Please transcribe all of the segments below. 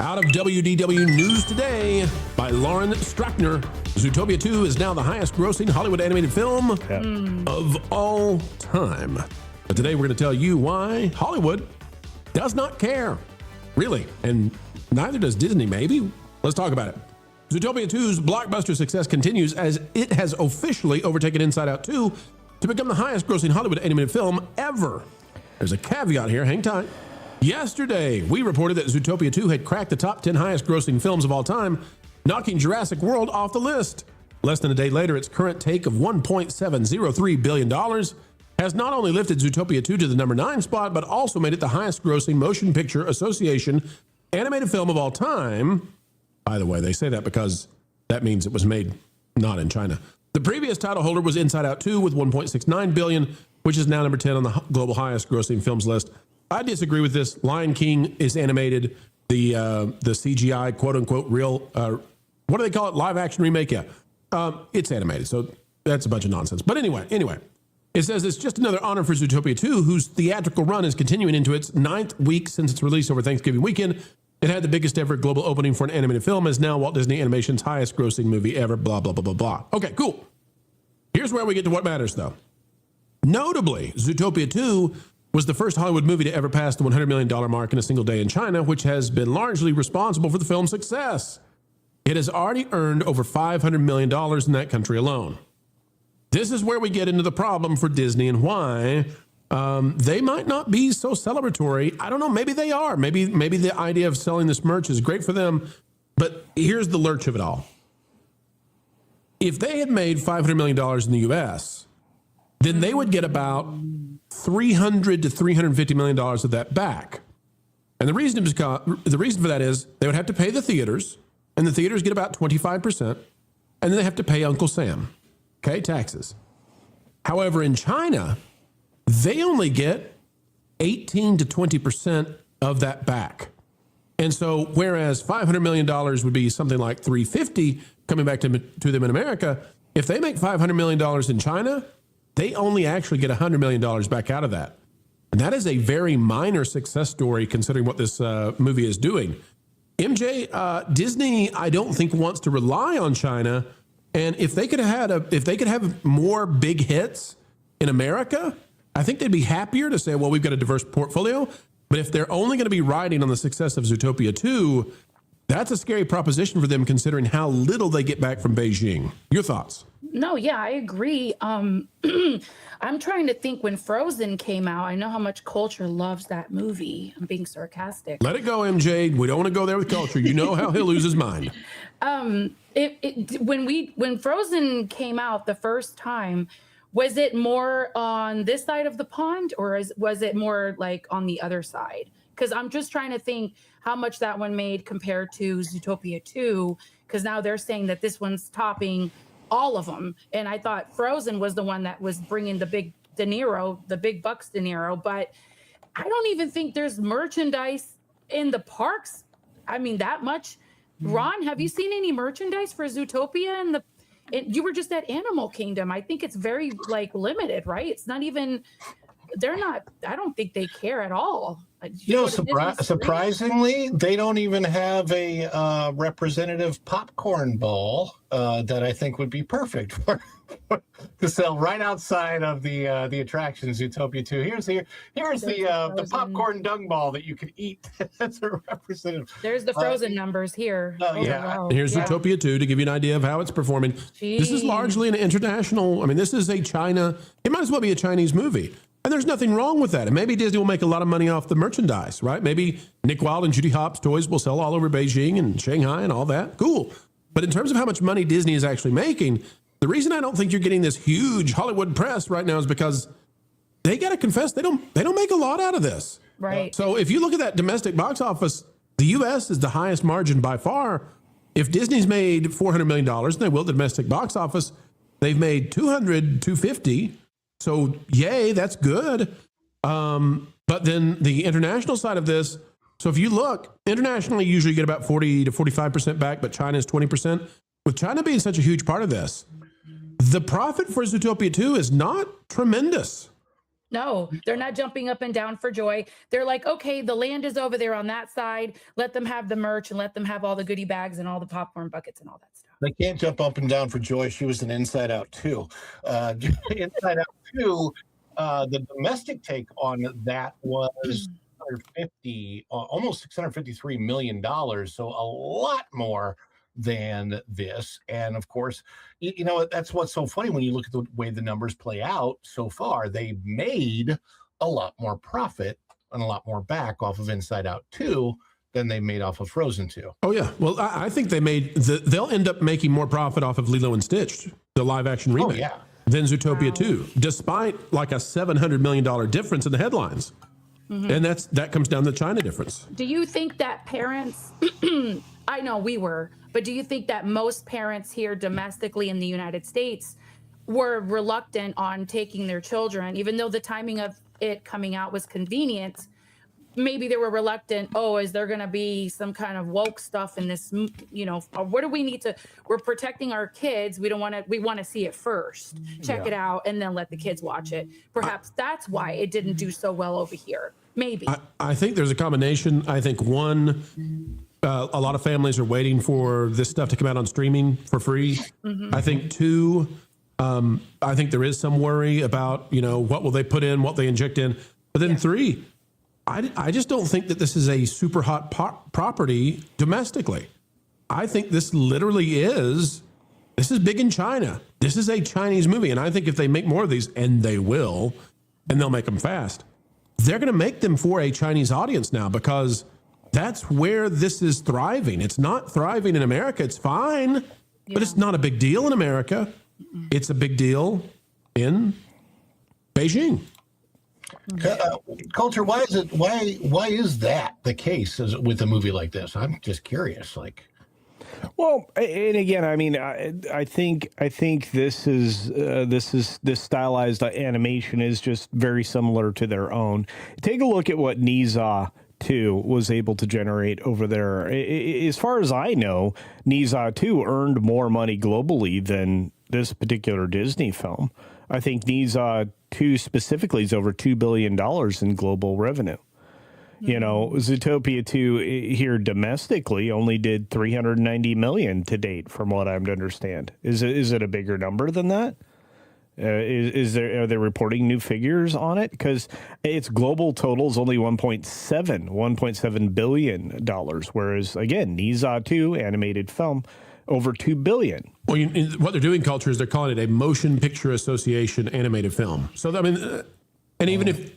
Out of WDW News Today by Lauren Strackner, Zootopia 2 is now the highest grossing Hollywood animated film of all time. But today we're going to tell you why Hollywood does not care, really, and neither does Disney, maybe. Let's talk about it. Zootopia 2's blockbuster success continues as it has officially overtaken Inside Out 2 to become the highest grossing Hollywood animated film ever. There's a caveat here, hang tight. Yesterday, we reported that Zootopia 2 had cracked the top 10 highest grossing films of all time, knocking Jurassic World off the list. Less than a day later, its current take of $1.703 billion has not only lifted Zootopia 2 to the number 9 spot, but also made it the highest grossing Motion Picture Association animated film of all time. By the way, they say that because that means it was made not in China. The previous title holder was Inside Out 2 with $1.69 billion, which is now number 10 on the global highest grossing films list. I disagree with this. Lion King is animated. The CGI, quote unquote, real, what do they call it? Live action remake? Yeah. It's animated. So that's a bunch of nonsense. But anyway, it says it's just another honor for Zootopia 2, whose theatrical run is continuing into its 9th week since its release over Thanksgiving weekend. It had the biggest ever global opening for an animated film, is now Walt Disney Animation's highest grossing movie ever, blah, blah, blah, blah, blah. Okay, cool. Here's where we get to what matters, though. Notably, Zootopia 2 was the first Hollywood movie to ever pass the $100 million mark in a single day in China, which has been largely responsible for the film's success. It has already earned over $500 million in that country alone. This is where we get into the problem for Disney and why they might not be so celebratory. I don't know. Maybe they are. Maybe the idea of selling this merch is great for them. But here's the lurch of it all. If they had made $500 million in the U.S., then they would get about $300 to $350 million of that back. And the reason for that is they would have to pay the theaters, and the theaters get about 25%, and then they have to pay Uncle Sam, okay, taxes. However, in China, they only get 18 to 20% of that back. And so whereas $500 million would be something like $350 coming back to them in America, if they make $500 million in China, they only actually get $100 million back out of that. And that is a very minor success story considering what this movie is doing. MJ, Disney, I don't think wants to rely on China. And if they could have more big hits in America, I think they'd be happier to say, well, we've got a diverse portfolio. But if they're only going to be riding on the success of Zootopia 2, that's a scary proposition for them considering how little they get back from Beijing. Your thoughts? No, yeah, I agree. I'm trying to think when Frozen came out. I know how much culture loves that movie. I'm being sarcastic. Let it go, MJ. We don't want to go there with culture. You know how he'll lose his mind. When Frozen came out the first time, was it more on this side of the pond, or was it more like on the other side? Because I'm just trying to think how much that one made compared to Zootopia 2, because now they're saying that this one's topping all of them. And I thought Frozen was the one that was bringing the big De Niro, the big bucks De Niro. But I don't even think there's merchandise in the parks. I mean, that much. Ron, have you seen any merchandise for Zootopia? You were just at Animal Kingdom. I think it's very limited, right? It's not even, I don't think they care at all. Surprisingly, they don't even have a representative popcorn bowl that I think would be perfect for to sell right outside of the attraction Zootopia 2. Here's the popcorn dung ball that you can eat. That's a representative. There's the Frozen numbers here. Wow. Here's Zootopia 2 to give you an idea of how it's performing. Jeez. This is largely an international. I mean, this is it might as well be a Chinese movie. And there's nothing wrong with that. And maybe Disney will make a lot of money off the merchandise, right? Maybe Nick Wilde and Judy Hopps toys will sell all over Beijing and Shanghai and all that. Cool. But in terms of how much money Disney is actually making, the reason I don't think you're getting this huge Hollywood press right now is because they got to confess they don't make a lot out of this. Right. So if you look at that domestic box office, the U.S. is the highest margin by far. If Disney's made $400 million, and they will, the domestic box office, they've made $250. So, yay, that's good. But then the international side of this, so if you look, internationally, you usually get about 40 to 45% back, but China is 20%. With China being such a huge part of this, the profit for Zootopia 2 is not tremendous. No, they're not jumping up and down for joy. They're like, okay, the land is over there on that side. Let them have the merch and let them have all the goodie bags and all the popcorn buckets and all that stuff. They can't jump up and down for joy. She was an Inside Out 2. Inside Out 2, the domestic take on that was 650, almost $653 million. So a lot more than this. And of course, you know, that's what's so funny when you look at the way the numbers play out so far. They made a lot more profit and a lot more back off of Inside Out 2 than they made off of Frozen 2. Oh, yeah. Well, I think they'll end up making more profit off of Lilo and Stitch, the live action remake, than Zootopia 2, despite like a $700 million difference in the headlines. And that comes down to the China difference. Do you think that parents, I know we were, but do you think that most parents here domestically in the United States were reluctant on taking their children, even though the timing of it coming out was convenient? Maybe they were reluctant. Oh, is there going to be some kind of woke stuff in this? You know, what do we need to? We're protecting our kids. We don't want to. We want to see it first, check it out, and then let the kids watch it. Perhaps that's why it didn't do so well over here. Maybe. I think there's a combination. I think one, a lot of families are waiting for this stuff to come out on streaming for free. I think two, I think there is some worry about, you know, what will they put in, what they inject in. But then three, I just don't think that this is a super hot property domestically. I think this literally is big in China. This is a Chinese movie. And I think if they make more of these, and they will, and they'll make them fast, they're going to make them for a Chinese audience now, because that's where this is thriving. It's not thriving in America. It's fine, but it's not a big deal in America. It's a big deal in Beijing. Culture, why is that the case with a movie like this? I'm just curious. Well, and again, I mean, I think this stylized animation is just very similar to their own. Take a look at what Niza 2 was able to generate over there. As far as I know, Niza 2 earned more money globally than this particular Disney film. I think Niza 2 specifically is over $2 billion in global revenue. You know, Zootopia 2 here domestically only did $390 million to date, from what I'm to understand. Is it a bigger number than that? Are they reporting new figures on it? Because its global total is only $1.7 billion, whereas again, Niza 2 animated film over $2 billion. Well, what they're doing, Culture, is they're calling it a Motion Picture Association animated film. So I mean, and even if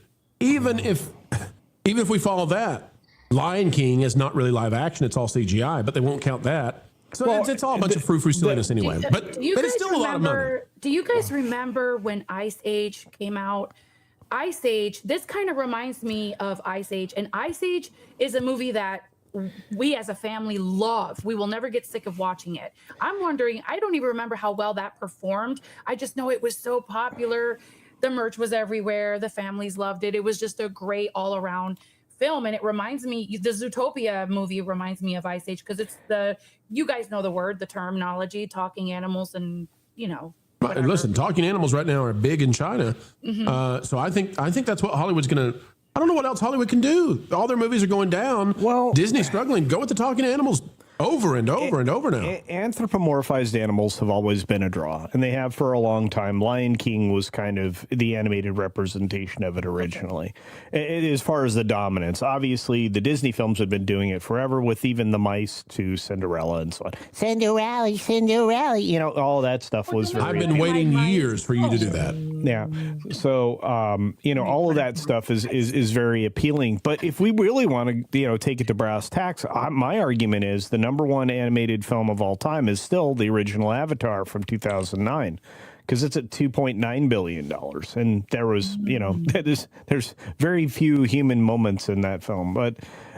we follow that, Lion King is not really live action; it's all CGI, but they won't count that. So it's all a bunch of frou-frou silliness anyway. But it's still a lot of money. Do you guys remember when Ice Age came out? Ice Age. This kind of reminds me of Ice Age, and Ice Age is a movie that we as a family love. We will never get sick of watching it. I'm wondering, I don't even remember how well that performed. I just know it was so popular. The merch was everywhere. The families loved it. It was just a great all-around film. And it reminds me, the Zootopia movie reminds me of Ice Age, because it's you guys know the terminology, talking animals, and, you know. And listen, talking animals right now are big in China. So I think that's what Hollywood's going to. I don't know what else Hollywood can do. All their movies are going down. Well, Disney's struggling. Go with the talking animals over and over and over now. Anthropomorphized animals have always been a draw, and they have for a long time. Lion King was kind of the animated representation of it originally. As far as the dominance, obviously the Disney films have been doing it forever, with even the mice to Cinderella and so on. Cinderella, you know, all that stuff was very... I've been waiting years for you to do that. Yeah. So, you know, all of that stuff is very appealing. But if we really want to, you know, take it to brass tacks, my argument is the number one animated film of all time is still the original Avatar from 2009, because it's at $2.9 billion. And there was, you know, there's very few human moments in that film. But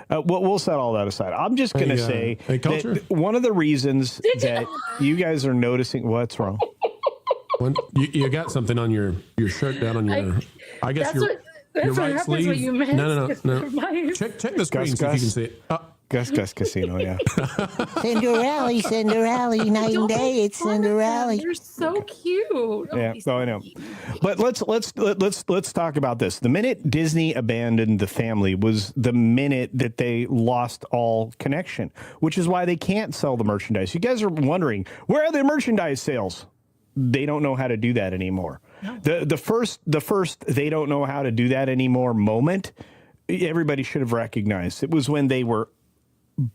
we'll set all that aside. I'm just going to say that one of the reasons that you guys are noticing... What's wrong? You got something on your shirt down on your... I guess your right sleeve. You No. Check the screen, see if you can see it. Gus Casino, yeah. Cinderella, night and day, it's Cinderella. You're so cute. Yeah, so I know. But let's talk about this. The minute Disney abandoned the family was the minute that they lost all connection, which is why they can't sell the merchandise. You guys are wondering, where are the merchandise sales? They don't know how to do that anymore. No. The first they don't know how to do that anymore moment, everybody should have recognized. It was when they were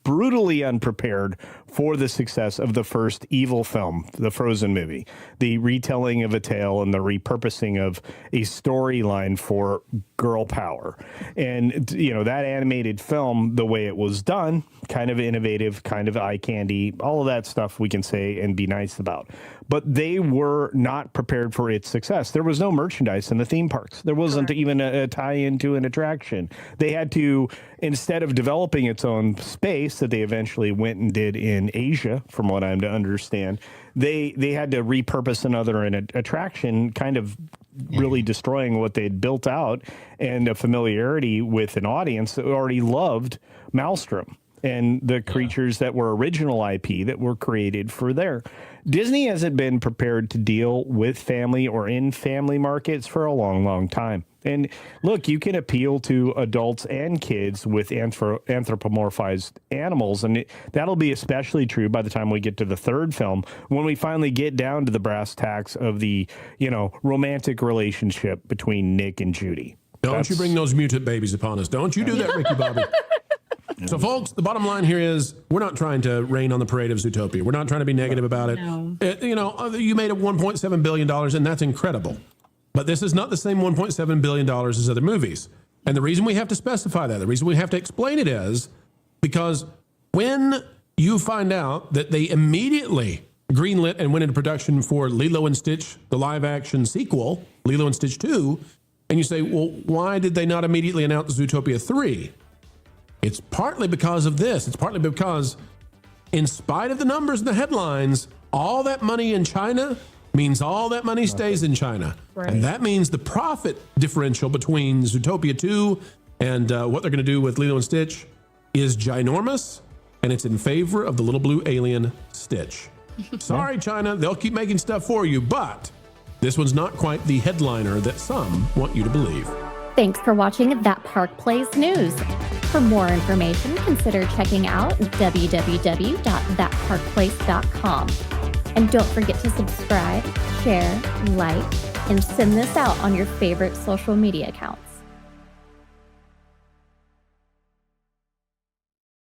brutally unprepared for the success of the first evil film, the Frozen movie, the retelling of a tale and the repurposing of a storyline for girl power. And, you know, that animated film, the way it was done, kind of innovative, kind of eye candy, all of that stuff we can say and be nice about. But they were not prepared for its success. There was no merchandise in the theme parks. There wasn't even a tie-in to an attraction. They had to, instead of developing its own space that they eventually went and did in Asia, from what I'm to understand, they had to repurpose another attraction, kind of really destroying what they'd built out and a familiarity with an audience that already loved Maelstrom and the creatures that were original IP that were created for there. Disney hasn't been prepared to deal with family or in family markets for a long, long time. And look, you can appeal to adults and kids with anthropomorphized animals, and that'll be especially true by the time we get to the third film, when we finally get down to the brass tacks of the, you know, romantic relationship between Nick and Judy. Don't you bring those mutant babies upon us. Don't you do that, Ricky Bobby. So, folks, the bottom line here is we're not trying to rain on the parade of Zootopia. We're not trying to be negative about it. No. You know, you made $1.7 billion, and that's incredible. But this is not the same $1.7 billion as other movies. And the reason we have to specify that, the reason we have to explain it is because when you find out that they immediately greenlit and went into production for Lilo and Stitch, the live-action sequel, Lilo and Stitch 2, and you say, well, why did they not immediately announce Zootopia 3? It's partly because of this. It's partly because, in spite of the numbers and the headlines, all that money in China means all that money stays in China. Right. And that means the profit differential between Zootopia 2 and what they're going to do with Lilo and Stitch is ginormous, and it's in favor of the little blue alien Stitch. Sorry, China, they'll keep making stuff for you, but this one's not quite the headliner that some want you to believe. Thanks for watching That Park Plays News. For more information, consider checking out www.thatparkplace.com. And don't forget to subscribe, share, like, and send this out on your favorite social media account.